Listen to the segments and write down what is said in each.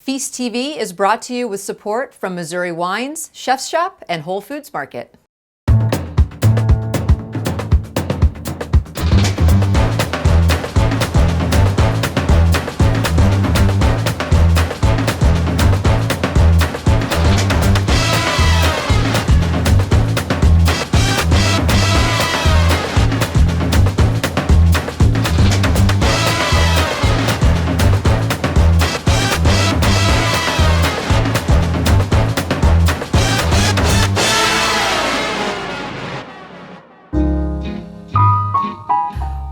Feast TV is brought to you with support from Missouri Wines, Chef's Shop, and Whole Foods Market.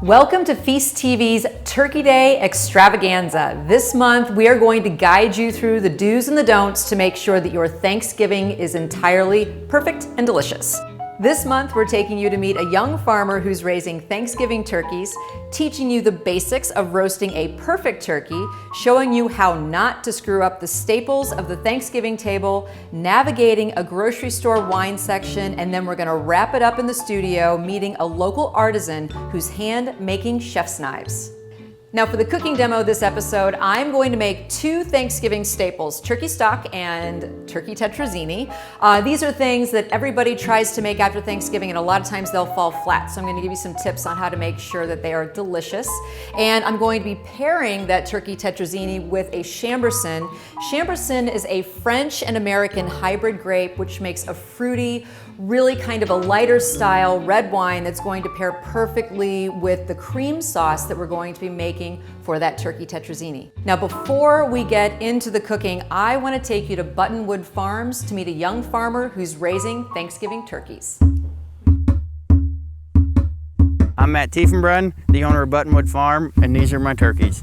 Welcome to Feast TV's Turkey Day Extravaganza. This month, we are going to guide you through the do's and the don'ts to make sure that your Thanksgiving is entirely perfect and delicious. This month, we're taking you to meet a young farmer who's raising Thanksgiving turkeys, teaching you the basics of roasting a perfect turkey, showing you how not to screw up the staples of the Thanksgiving table, navigating a grocery store wine section, and then we're gonna wrap it up in the studio, meeting a local artisan who's hand-making chef's knives. Now for the cooking demo this episode, I'm going to make two Thanksgiving staples, turkey stock and turkey tetrazzini. These are things that everybody tries to make after Thanksgiving, and a lot of times they'll fall flat. So I'm going to give you some tips on how to make sure that they are delicious. And I'm going to be pairing that turkey tetrazzini with a Chambourcin. Chambourcin is a French and American hybrid grape, which makes a fruity, really kind of a lighter style red wine that's going to pair perfectly with the cream sauce that we're going to be making for that turkey tetrazzini. Now, before we get into the cooking, I want to take you to Buttonwood Farms to meet a young farmer who's raising Thanksgiving turkeys. I'm Matt Tiefenbrunn, the owner of Buttonwood Farm, and these are my turkeys.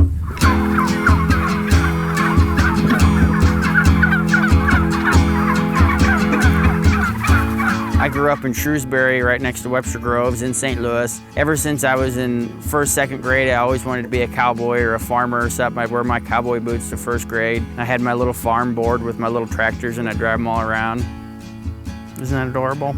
I grew up in Shrewsbury, right next to Webster Groves in St. Louis. Ever since I was in first, second grade, I always wanted to be a cowboy or a farmer or something. I'd wear my cowboy boots to first grade. I had my little farm board with my little tractors and I'd drive them all around. Isn't that adorable?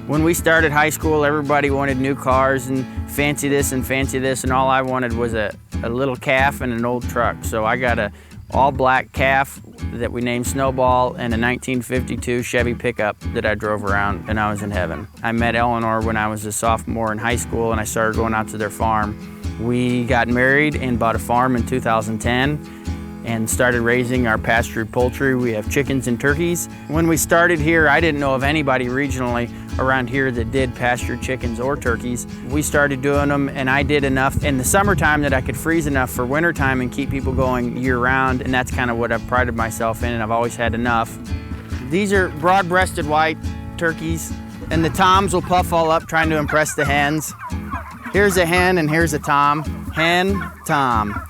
When we started high school, everybody wanted new cars and fancy this, and all I wanted was a little calf and an old truck. So I got a all-black calf that we named Snowball and a 1952 Chevy pickup that I drove around, and I was in heaven. I met Eleanor when I was a sophomore in high school, and I started going out to their farm. We got married and bought a farm in 2010 and started raising our pastured poultry. We have chickens and turkeys. When we started here, I didn't know of anybody regionally around here that did pastured chickens or turkeys. We started doing them, and I did enough in the summertime that I could freeze enough for wintertime and keep people going year-round, and that's kind of what I've prided myself in, and I've always had enough. These are broad-breasted white turkeys, and the toms will puff all up trying to impress the hens. Here's a hen and here's a tom. Hen, tom.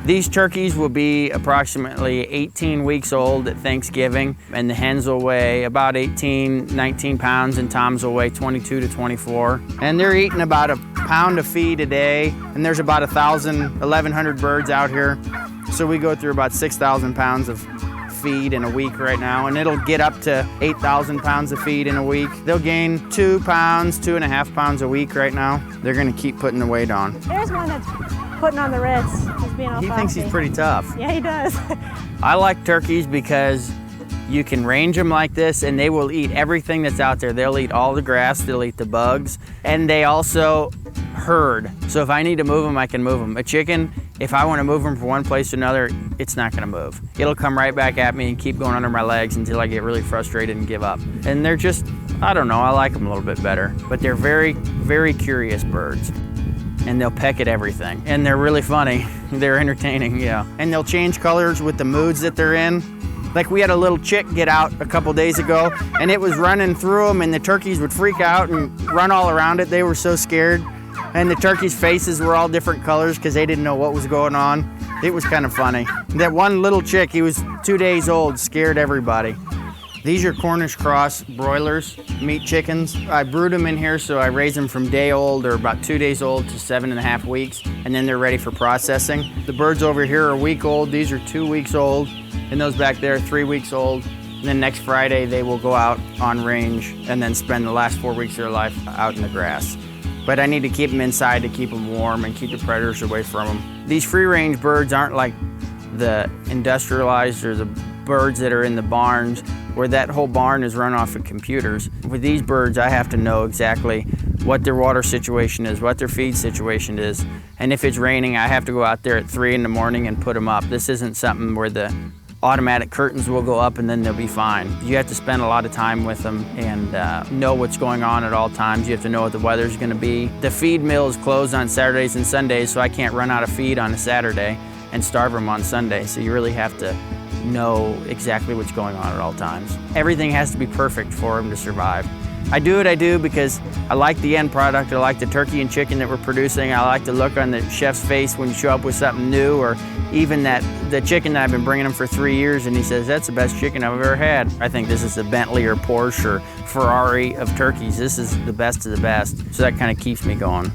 These turkeys will be approximately 18 weeks old at Thanksgiving, and the hens will weigh about 18, 19 pounds, and toms will weigh 22 to 24. And they're eating about a pound of feed a day, and there's about 1,100 birds out here. So we go through about 6,000 pounds of feed in a week right now, and it'll get up to 8,000 pounds of feed in a week. They'll gain 2 pounds, 2.5 pounds a week right now. They're gonna keep putting the weight on. There's one that's putting on the Ritz. He's being all He thinks he's pretty tough. Yeah, he does. I like turkeys because you can range them like this and they will eat everything that's out there. They'll eat all the grass, they'll eat the bugs, and they also herd. So if I need to move them, I can move them. A chicken, if I want to move them from one place to another, it's not going to move. It'll come right back at me and keep going under my legs until I get really frustrated and give up. And they're just, I don't know, I like them a little bit better. But they're very, very curious birds. And they'll peck at everything. And they're really funny. They're entertaining, yeah. And they'll change colors with the moods that they're in. Like we had a little chick get out a couple days ago, and it was running through them, and the turkeys would freak out and run all around it. They were so scared. And the turkeys' faces were all different colors because they didn't know what was going on. It was kind of funny. That one little chick, he was 2 days old, scared everybody. These are Cornish cross broilers, meat chickens. I brood them in here, so I raise them from day old or about 2 days old to 7.5 weeks, and then they're ready for processing. The birds over here are a week old. These are 2 weeks old, and those back there are 3 weeks old. And then next Friday, they will go out on range and then spend the last 4 weeks of their life out in the grass. But I need to keep them inside to keep them warm and keep the predators away from them. These free-range birds aren't like the industrialized or the birds that are in the barns where that whole barn is run off of computers. With these birds, I have to know exactly what their water situation is, what their feed situation is, and if it's raining, I have to go out there at 3 in the morning and put them up. This isn't something where the automatic curtains will go up and then they'll be fine. You have to spend a lot of time with them and know what's going on at all times. You have to know what the weather's going to be. The feed mill is closed on Saturdays and Sundays, so I can't run out of feed on a Saturday and starve them on Sunday. So you really have to know exactly what's going on at all times. Everything has to be perfect for them to survive. I do what I do because I like the end product. I like the turkey and chicken that we're producing. I like the look on the chef's face when you show up with something new, or even the chicken that I've been bringing him for 3 years and he says, that's the best chicken I've ever had. I think this is the Bentley or Porsche or Ferrari of turkeys. This is the best of the best. So that kind of keeps me going.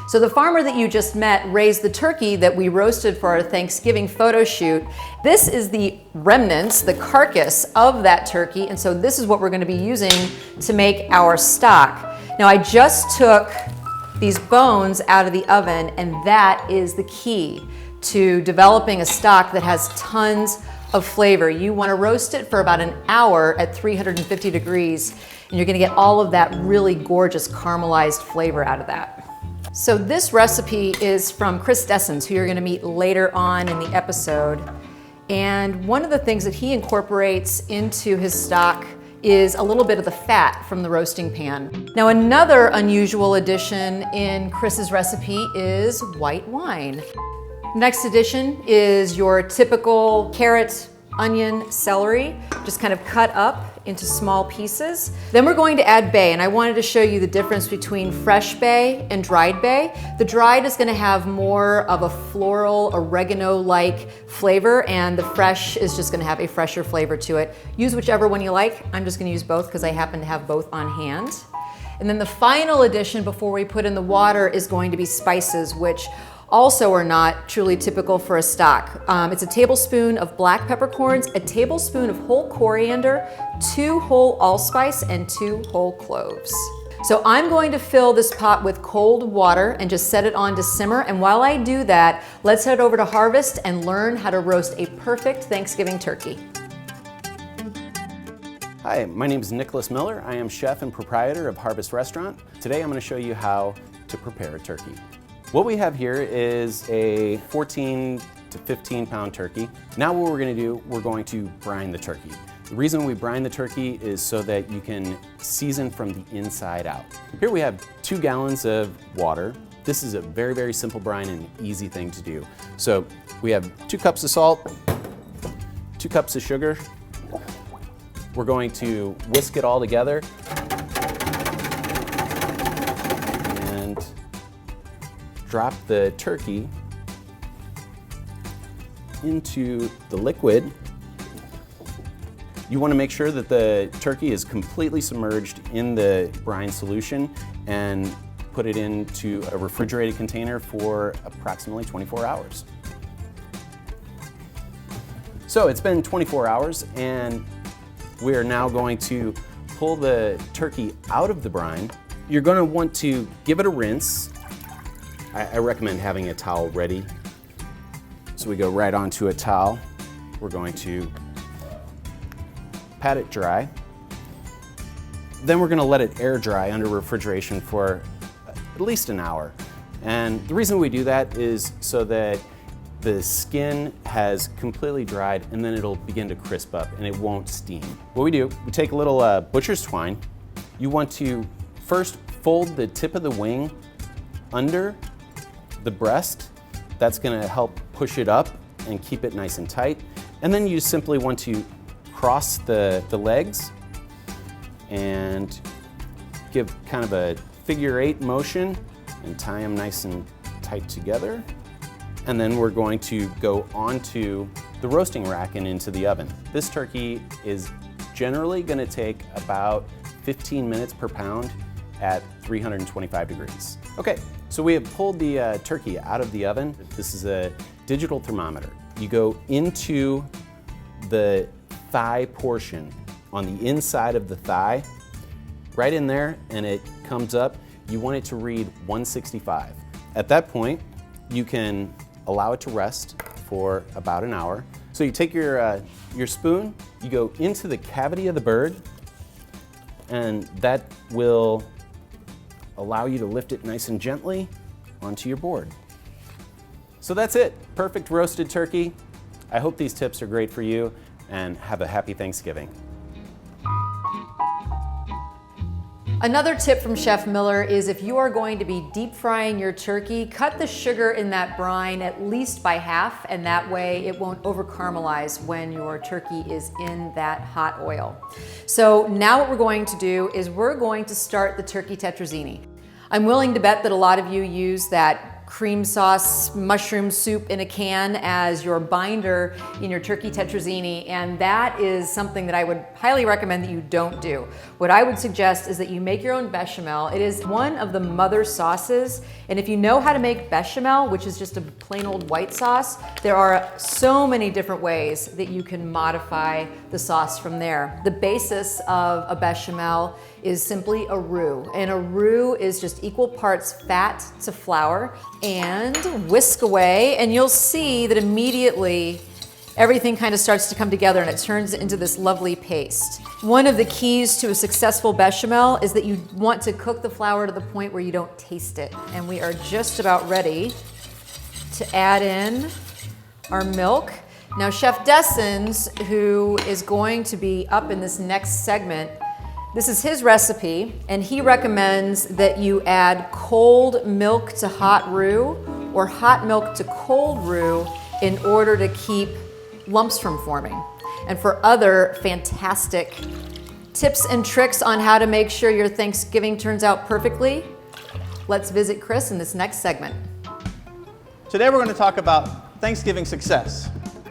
So the farmer that you just met raised the turkey that we roasted for our Thanksgiving photo shoot. This is the remnants, the carcass of that turkey, and so this is what we're going to be using to make our stock. Now I just took these bones out of the oven, and that is the key to developing a stock that has tons of flavor. You want to roast it for about an hour at 350 degrees, and you're going to get all of that really gorgeous caramelized flavor out of that. So this recipe is from Chris Dessens, who you're going to meet later on in the episode. And one of the things that he incorporates into his stock is a little bit of the fat from the roasting pan. Now another unusual addition in Chris's recipe is white wine. Next addition is your typical carrot, onion, celery, just kind of cut up into small pieces. Then we're going to add bay, and I wanted to show you the difference between fresh bay and dried bay. The dried is going to have more of a floral, oregano-like flavor, and the fresh is just going to have a fresher flavor to it. Use whichever one you like. I'm just going to use both because I happen to have both on hand. And then the final addition before we put in the water is going to be spices, which also are not truly typical for a stock. It's a tablespoon of black peppercorns, a tablespoon of whole coriander, 2 whole allspice, and 2 whole cloves. So I'm going to fill this pot with cold water and just set it on to simmer. And while I do that, let's head over to Harvest and learn how to roast a perfect Thanksgiving turkey. Hi, my name is Nicholas Miller. I am chef and proprietor of Harvest Restaurant. Today I'm going to show you how to prepare a turkey. What we have here is a 14 to 15 pound turkey. Now what we're going to do, we're going to brine the turkey. The reason we brine the turkey is so that you can season from the inside out. Here we have 2 gallons of water. This is a very, very simple brine and an easy thing to do. So we have 2 cups of salt, 2 cups of sugar. We're going to whisk it all together and drop the turkey into the liquid. You want to make sure that the turkey is completely submerged in the brine solution and put it into a refrigerated container for approximately 24 hours. So it's been 24 hours and we are now going to pull the turkey out of the brine. You're going to want to give it a rinse. I recommend having a towel ready. So we go right onto a towel. We're going to pat it dry. Then we're going to let it air dry under refrigeration for at least an hour. And the reason we do that is so that the skin has completely dried and then it'll begin to crisp up and it won't steam. What we do, we take a little butcher's twine. You want to first fold the tip of the wing under the breast. That's going to help push it up and keep it nice and tight. And then you simply want to cross the legs and give kind of a figure 8 motion and tie them nice and tight together. And then we're going to go onto the roasting rack and into the oven. This turkey is generally going to take about 15 minutes per pound at 325 degrees. Okay, so we have pulled the turkey out of the oven. This is a digital thermometer. You go into the thigh portion on the inside of the thigh, right in there, and it comes up. You want it to read 165. At that point, you can allow it to rest for about an hour. So you take your spoon, you go into the cavity of the bird, and that will allow you to lift it nice and gently onto your board. So that's it, perfect roasted turkey. I hope these tips are great for you, and have a happy Thanksgiving. Another tip from Chef Miller is if you are going to be deep frying your turkey, cut the sugar in that brine at least by half, and that way it won't over caramelize when your turkey is in that hot oil. So now what we're going to do is we're going to start the turkey tetrazzini. I'm willing to bet that a lot of you use that cream sauce mushroom soup in a can as your binder in your turkey tetrazzini, and that is something that I would highly recommend that you don't do. What I would suggest is that you make your own bechamel. It is one of the mother sauces, and if you know how to make bechamel, which is just a plain old white sauce, there are so many different ways that you can modify the sauce from there. The basis of a bechamel is simply a roux, and a roux is just equal parts fat to flour, and whisk away, and you'll see that immediately everything kind of starts to come together and it turns into this lovely paste. One of the keys to a successful bechamel is that you want to cook the flour to the point where you don't taste it. And we are just about ready to add in our milk. Now Chef Dessens, who is going to be up in this next segment, this is his recipe, and he recommends that you add cold milk to hot roux or hot milk to cold roux in order to keep lumps from forming. And for other fantastic tips and tricks on how to make sure your Thanksgiving turns out perfectly, let's visit Chris in this next segment. Today we're going to talk about Thanksgiving success,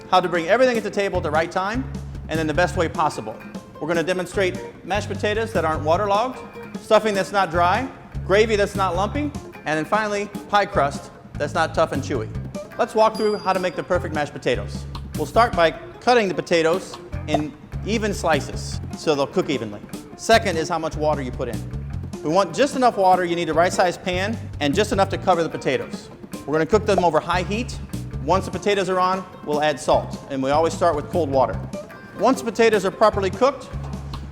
how to bring everything at the table at the right time and in the best way possible. We're going to demonstrate mashed potatoes that aren't waterlogged, stuffing that's not dry, gravy that's not lumpy, and then finally pie crust that's not tough and chewy. Let's walk through how to make the perfect mashed potatoes. We'll start by cutting the potatoes in even slices so they'll cook evenly. Second is how much water you put in. We want just enough water. You need a right-sized pan and just enough to cover the potatoes. We're going to cook them over high heat. Once the potatoes are on, we'll add salt, and we always start with cold water. Once the potatoes are properly cooked,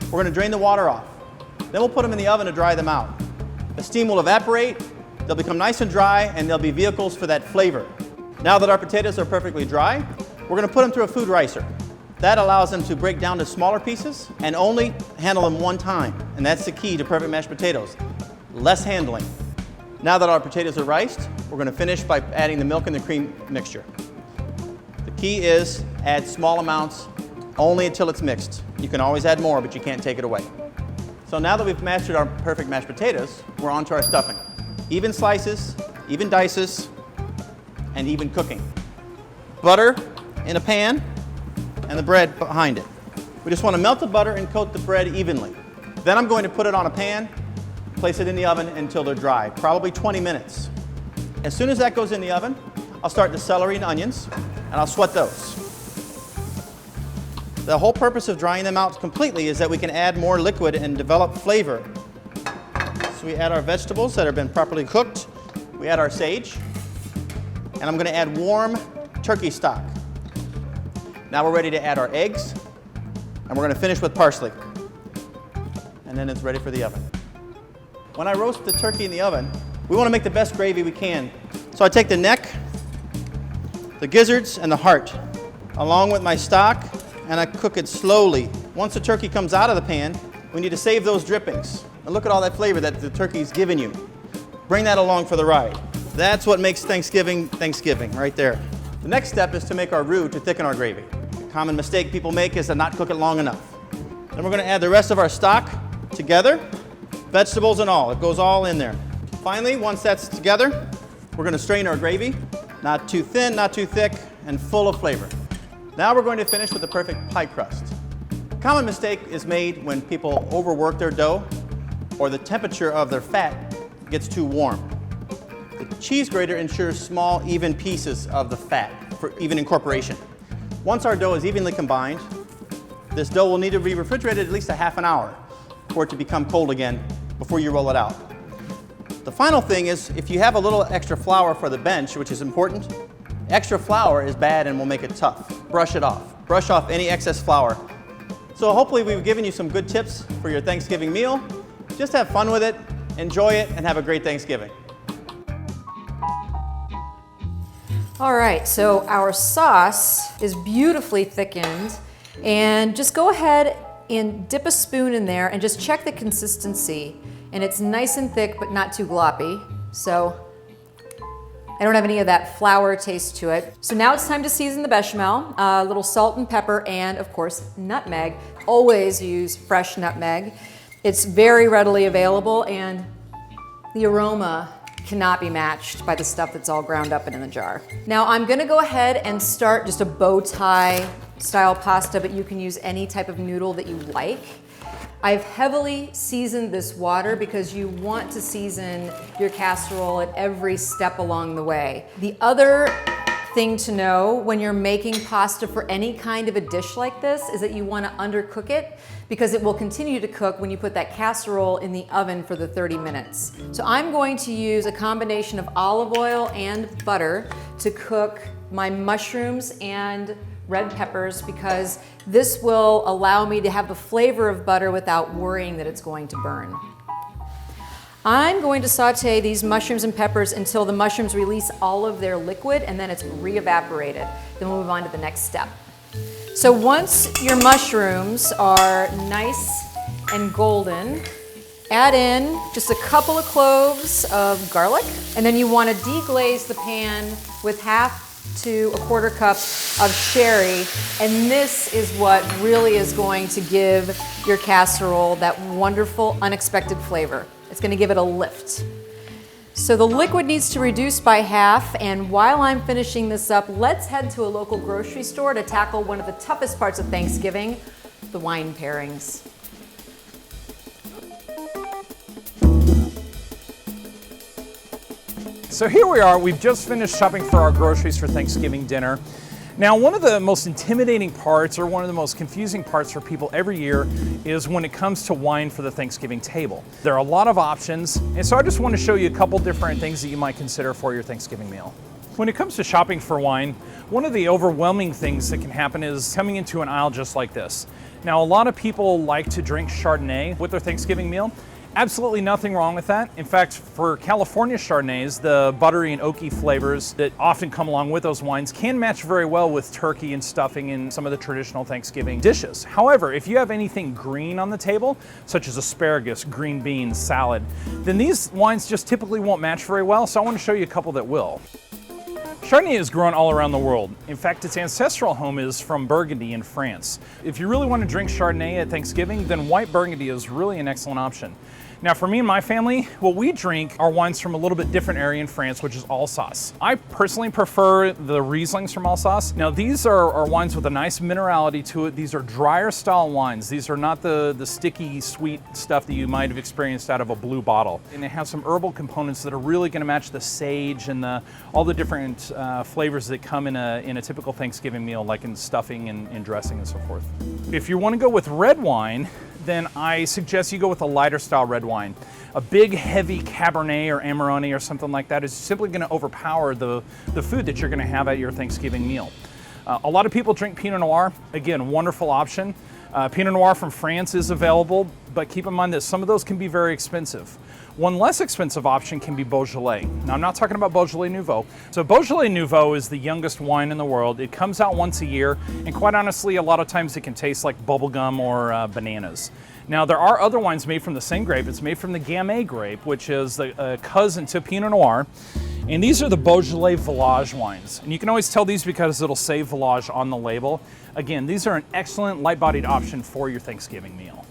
we're going to drain the water off. Then we'll put them in the oven to dry them out. The steam will evaporate, they'll become nice and dry, and they'll be vehicles for that flavor. Now that our potatoes are perfectly dry, we're going to put them through a food ricer. That allows them to break down to smaller pieces and only handle them one time. And that's the key to perfect mashed potatoes. Less handling. Now that our potatoes are riced, we're going to finish by adding the milk and the cream mixture. The key is add small amounts only until it's mixed. You can always add more, but you can't take it away. So now that we've mastered our perfect mashed potatoes, we're on to our stuffing. Even slices, even dices, and even cooking. Butter in a pan and the bread behind it. We just want to melt the butter and coat the bread evenly. Then I'm going to put it on a pan, place it in the oven until they're dry, probably 20 minutes. As soon as that goes in the oven, I'll start the celery and onions, and I'll sweat those. The whole purpose of drying them out completely is that we can add more liquid and develop flavor. So we add our vegetables that have been properly cooked. We add our sage. And I'm going to add warm turkey stock. Now we're ready to add our eggs. And we're going to finish with parsley. And then it's ready for the oven. When I roast the turkey in the oven, we want to make the best gravy we can. So I take the neck, the gizzards, and the heart, along with my stock, and I cook it slowly. Once the turkey comes out of the pan, we need to save those drippings. And look at all that flavor that the turkey's given you. Bring that along for the ride. That's what makes Thanksgiving, Thanksgiving, right there. The next step is to make our roux to thicken our gravy. A common mistake people make is to not cook it long enough. Then we're going to add the rest of our stock together, vegetables and all. It goes all in there. Finally, once that's together, we're going to strain our gravy. Not too thin, not too thick, and full of flavor. Now we're going to finish with the perfect pie crust. A common mistake is made when people overwork their dough or the temperature of their fat gets too warm. The cheese grater ensures small, even pieces of the fat for even incorporation. Once our dough is evenly combined, this dough will need to be refrigerated at least a half an hour for it to become cold again before you roll it out. The final thing is if you have a little extra flour for the bench, which is important, extra flour is bad and will make it tough. brush it off. Brush off any excess flour. So hopefully we've given you some good tips for your Thanksgiving meal. Just have fun with it, enjoy it, and have a great Thanksgiving. All right, so our sauce is beautifully thickened, and just go ahead and dip a spoon in there and just check the consistency. And it's nice and thick, but not too gloppy. So I don't have any of that flour taste to it. So now it's time to season the bechamel. A little salt and pepper, and of course, nutmeg. Always use fresh nutmeg. It's very readily available, and the aroma cannot be matched by the stuff that's all ground up and in the jar. Now I'm gonna go ahead and start just a bow tie style pasta, but you can use any type of noodle that you like. I've heavily seasoned this water because you want to season your casserole at every step along the way. The other thing to know when you're making pasta for any kind of a dish like this is that you want to undercook it, because it will continue to cook when you put that casserole in the oven for the 30 minutes. So I'm going to use a combination of olive oil and butter to cook my mushrooms and red peppers, because this will allow me to have the flavor of butter without worrying that it's going to burn. I'm going to saute these mushrooms and peppers until the mushrooms release all of their liquid, and then it's re-evaporated. Then we'll move on to the next step. So once your mushrooms are nice and golden, add in just a couple of cloves of garlic, and then you want to deglaze the pan with 1/2 to 1/4 cup of sherry, and this is what really is going to give your casserole that wonderful unexpected flavor. It's going to give it a lift. So the liquid needs to reduce by 1/2, and while I'm finishing this up, let's head to a local grocery store to tackle one of the toughest parts of Thanksgiving, the wine pairings. So here we are, we've just finished shopping for our groceries for Thanksgiving dinner. Now, one of the most intimidating parts, or one of the most confusing parts for people every year, is when it comes to wine for the Thanksgiving table. There are a lot of options, and so I just want to show you a couple different things that you might consider for your Thanksgiving meal. When it comes to shopping for wine, one of the overwhelming things that can happen is coming into an aisle just like this. Now, a lot of people like to drink Chardonnay with their Thanksgiving meal. Absolutely nothing wrong with that. In fact, for California Chardonnays, the buttery and oaky flavors that often come along with those wines can match very well with turkey and stuffing in some of the traditional Thanksgiving dishes. However, if you have anything green on the table, such as asparagus, green beans, salad, then these wines just typically won't match very well, so I want to show you a couple that will. Chardonnay is grown all around the world. In fact, its ancestral home is from Burgundy in France. If you really want to drink Chardonnay at Thanksgiving, then white Burgundy is really an excellent option. Now, for me and my family, what we drink are wines from a little bit different area in France, which is Alsace. I personally prefer the Rieslings from Alsace. Now, these are wines with a nice minerality to it. These are drier style wines. These are not the sticky, sweet stuff that you might have experienced out of a blue bottle. And they have some herbal components that are really going to match the sage and all the different flavors that come in a typical Thanksgiving meal, like in stuffing and dressing and so forth. If you want to go with red wine, then I suggest you go with a lighter style red wine. A big, heavy Cabernet or Amarone or something like that is simply going to overpower the food that you're going to have at your Thanksgiving meal. A lot of people drink Pinot Noir. Again, wonderful option. Pinot Noir from France is available, but keep in mind that some of those can be very expensive. One less expensive option can be Beaujolais. Now, I'm not talking about Beaujolais Nouveau. So Beaujolais Nouveau is the youngest wine in the world. It comes out once a year, and quite honestly, a lot of times it can taste like bubblegum or bananas. Now, there are other wines made from the same grape. It's made from the Gamay grape, which is a cousin to Pinot Noir. And these are the Beaujolais Village wines. And you can always tell these because it'll say Village on the label. Again, these are an excellent light-bodied option for your Thanksgiving meal.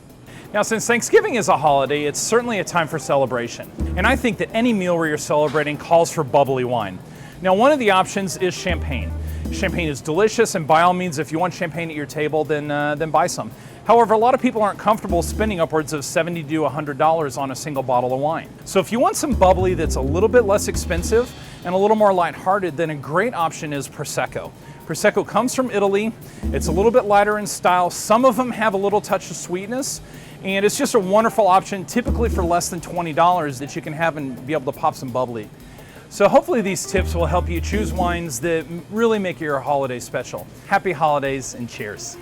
Now, since Thanksgiving is a holiday, it's certainly a time for celebration. And I think that any meal where you're celebrating calls for bubbly wine. Now, one of the options is champagne. Champagne is delicious, and by all means, if you want champagne at your table, then buy some. However, a lot of people aren't comfortable spending upwards of $70 to $100 on a single bottle of wine. So if you want some bubbly that's a little bit less expensive and a little more lighthearted, then a great option is Prosecco. Prosecco comes from Italy. It's a little bit lighter in style. Some of them have a little touch of sweetness, and it's just a wonderful option, typically for less than $20 that you can have and be able to pop some bubbly. So hopefully these tips will help you choose wines that really make your holiday special. Happy holidays and cheers.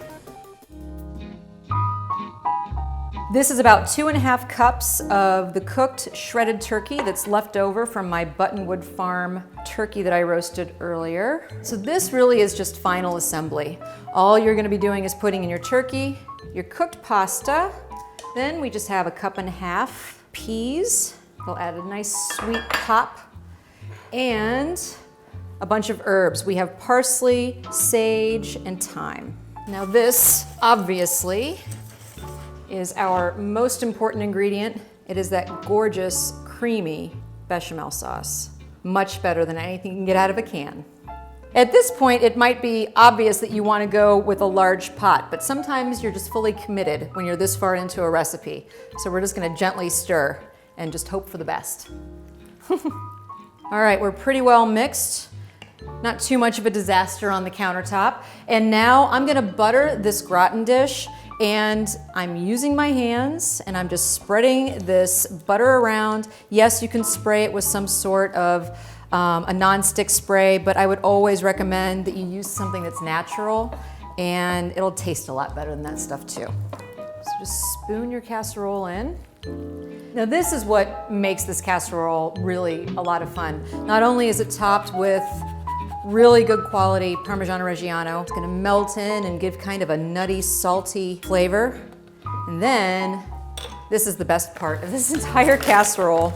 This is about 2.5 cups of the cooked shredded turkey that's left over from my Buttonwood Farm turkey that I roasted earlier. So this really is just final assembly. All you're gonna be doing is putting in your turkey, your cooked pasta, then we just have 1.5 cups peas. They'll add a nice sweet pop, and a bunch of herbs. We have parsley, sage, and thyme. Now this, obviously, is our most important ingredient. It is that gorgeous, creamy bechamel sauce. Much better than anything you can get out of a can. At this point, it might be obvious that you want to go with a large pot, but sometimes you're just fully committed when you're this far into a recipe. So we're just gonna gently stir and just hope for the best. All right, we're pretty well mixed. Not too much of a disaster on the countertop. And now I'm gonna butter this gratin dish, and I'm using my hands and I'm just spreading this butter around. Yes, you can spray it with some sort of a non-stick spray, but I would always recommend that you use something that's natural, and it'll taste a lot better than that stuff too. So just spoon your casserole in. Now this is what makes this casserole really a lot of fun. Not only is it topped with really good quality Parmigiano Reggiano, it's gonna melt in and give kind of a nutty, salty flavor. And then, this is the best part of this entire casserole.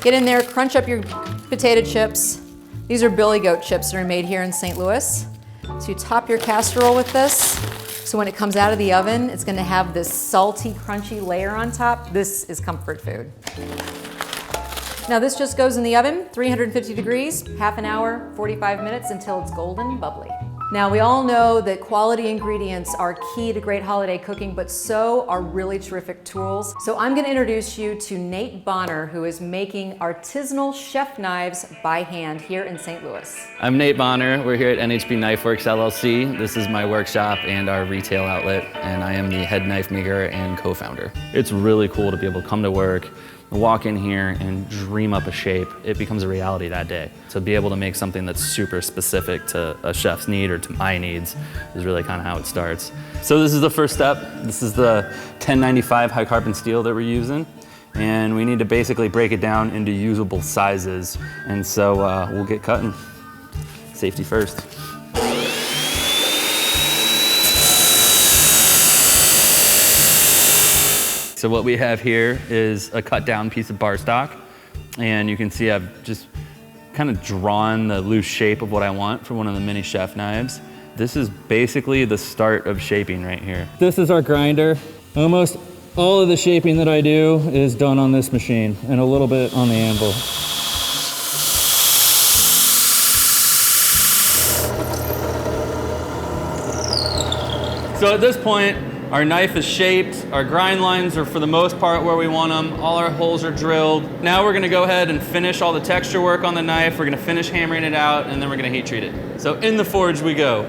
Get in there, crunch up your potato chips. These are Billy Goat chips that are made here in St. Louis. So you top your casserole with this. So when it comes out of the oven, it's gonna have this salty, crunchy layer on top. This is comfort food. Now this just goes in the oven, 350 degrees, half an hour, 45 minutes until it's golden bubbly. Now we all know that quality ingredients are key to great holiday cooking, but so are really terrific tools. So I'm gonna introduce you to Nate Bonner, who is making artisanal chef knives by hand here in St. Louis. I'm Nate Bonner. We're here at NHB KnifeWorks LLC. This is my workshop and our retail outlet, and I am the head knife maker and co-founder. It's really cool to be able to come to work, walk in here and dream up a shape. It becomes a reality that day. To be able to make something that's super specific to a chef's need or to my needs is really kind of how it starts. So this is the first step. This is the 1095 high carbon steel that we're using. And we need to basically break it down into usable sizes. And so we'll get cutting. Safety first. So what we have here is a cut down piece of bar stock, and you can see I've just kind of drawn the loose shape of what I want for one of the mini chef knives. This is basically the start of shaping right here. This is our grinder. Almost all of the shaping that I do is done on this machine and a little bit on the anvil. So at this point, our knife is shaped, our grind lines are for the most part where we want them, all our holes are drilled. Now we're gonna go ahead and finish all the texture work on the knife, we're gonna finish hammering it out, and then we're gonna heat treat it. So in the forge we go.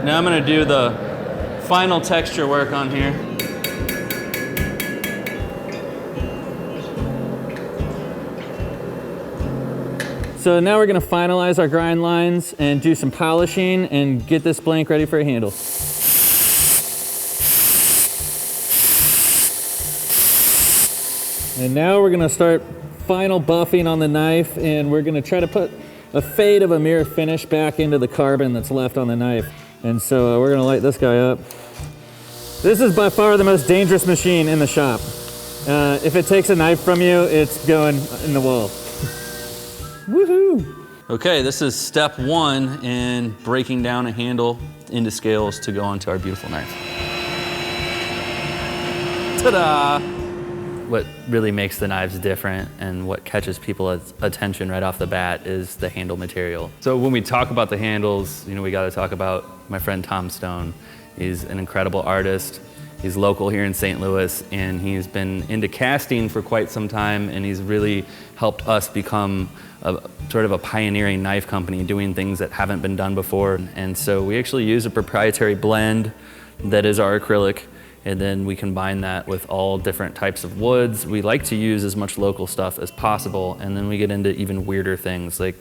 Now I'm gonna do the final texture work on here. So now we're gonna finalize our grind lines and do some polishing and get this blank ready for a handle. And now we're gonna start final buffing on the knife, and we're gonna try to put a fade of a mirror finish back into the carbon that's left on the knife. And so we're gonna light this guy up. This is by far the most dangerous machine in the shop. If it takes a knife from you, it's going in the wall. Woohoo! Okay, this is step one in breaking down a handle into scales to go onto our beautiful knife. Ta-da! What really makes the knives different and what catches people's attention right off the bat is the handle material. So when we talk about the handles, we gotta talk about my friend Tom Stone. He's an incredible artist. He's local here in St. Louis, and he's been into casting for quite some time, and he's really helped us become sort of a pioneering knife company doing things that haven't been done before. And so we actually use a proprietary blend that is our acrylic, And then we combine that with all different types of woods. We like to use as much local stuff as possible. And then we get into even weirder things like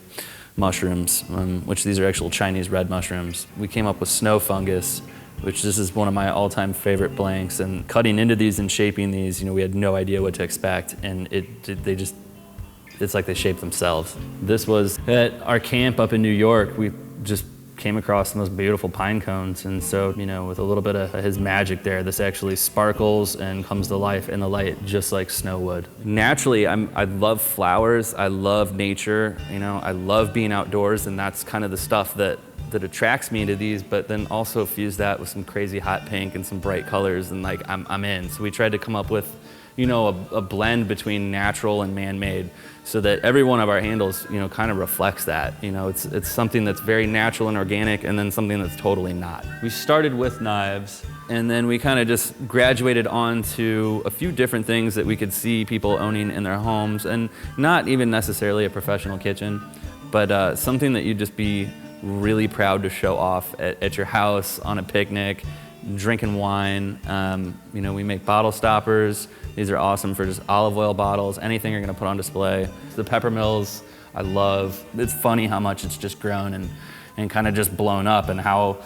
mushrooms, which these are actual Chinese red mushrooms. We came up with snow fungus, which this is one of my all-time favorite blanks. And cutting into these and shaping these, we had no idea what to expect. And it's like they shape themselves. This was at our camp up in New York. We just came across the most beautiful pine cones. And so, with a little bit of his magic there, this actually sparkles and comes to life in the light, just like snow would. Naturally, I love flowers. I love nature. I love being outdoors, and that's kind of the stuff that attracts me to these, but then also fuse that with some crazy hot pink and some bright colors, and like I'm in. So we tried to come up with a blend between natural and man-made, so that every one of our handles, kind of reflects that. It's something that's very natural and organic, and then something that's totally not. We started with knives, and then we kind of just graduated on to a few different things that we could see people owning in their homes, and not even necessarily a professional kitchen, but something that you'd just be really proud to show off at your house, on a picnic, drinking wine. We make bottle stoppers. These are awesome for just olive oil bottles, anything you're gonna put on display. The pepper mills, I love. It's funny how much it's just grown and kind of just blown up, and how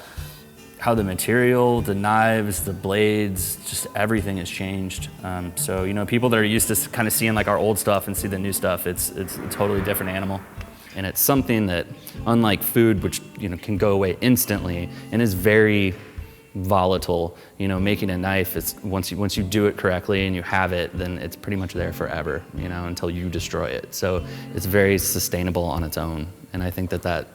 the material, the knives, the blades, just everything has changed. So, people that are used to kind of seeing like our old stuff and see the new stuff, it's a totally different animal. And it's something that, unlike food, which can go away instantly and is very volatile, making a knife, it's once you do it correctly and you have it, then it's pretty much there forever, until you destroy it. So it's very sustainable on its own. And I think that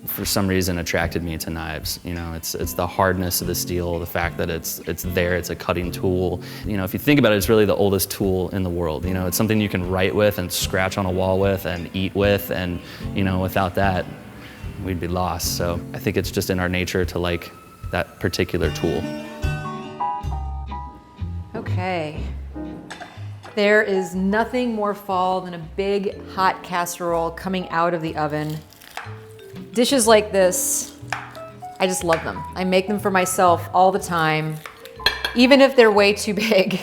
for some reason attracted me to knives. It's the hardness of the steel, the fact that it's there, it's a cutting tool. If you think about it, it's really the oldest tool in the world. It's something you can write with and scratch on a wall with and eat with, and without that, we'd be lost. So I think it's just in our nature to like that particular tool. Okay. There is nothing more fall than a big hot casserole coming out of the oven. Dishes like this, I just love them. I make them for myself all the time, even if they're way too big,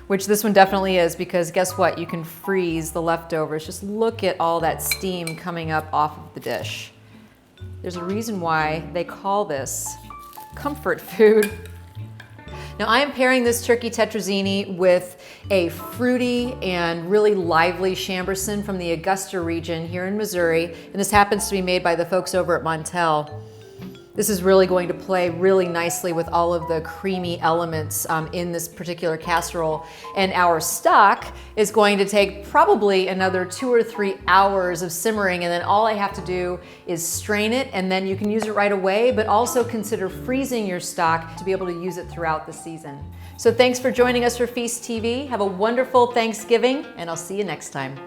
which this one definitely is, because guess what? You can freeze the leftovers. Just look at all that steam coming up off of the dish. There's a reason why they call this comfort food. Now I am pairing this turkey tetrazzini with a fruity and really lively Chamberson from the Augusta region here in Missouri, and this happens to be made by the folks over at Montel. This is really going to play really nicely with all of the creamy elements in this particular casserole. And our stock is going to take probably another 2 or 3 hours of simmering, and then all I have to do is strain it, and then you can use it right away, but also consider freezing your stock to be able to use it throughout the season. So thanks for joining us for Feast TV. Have a wonderful Thanksgiving, and I'll see you next time.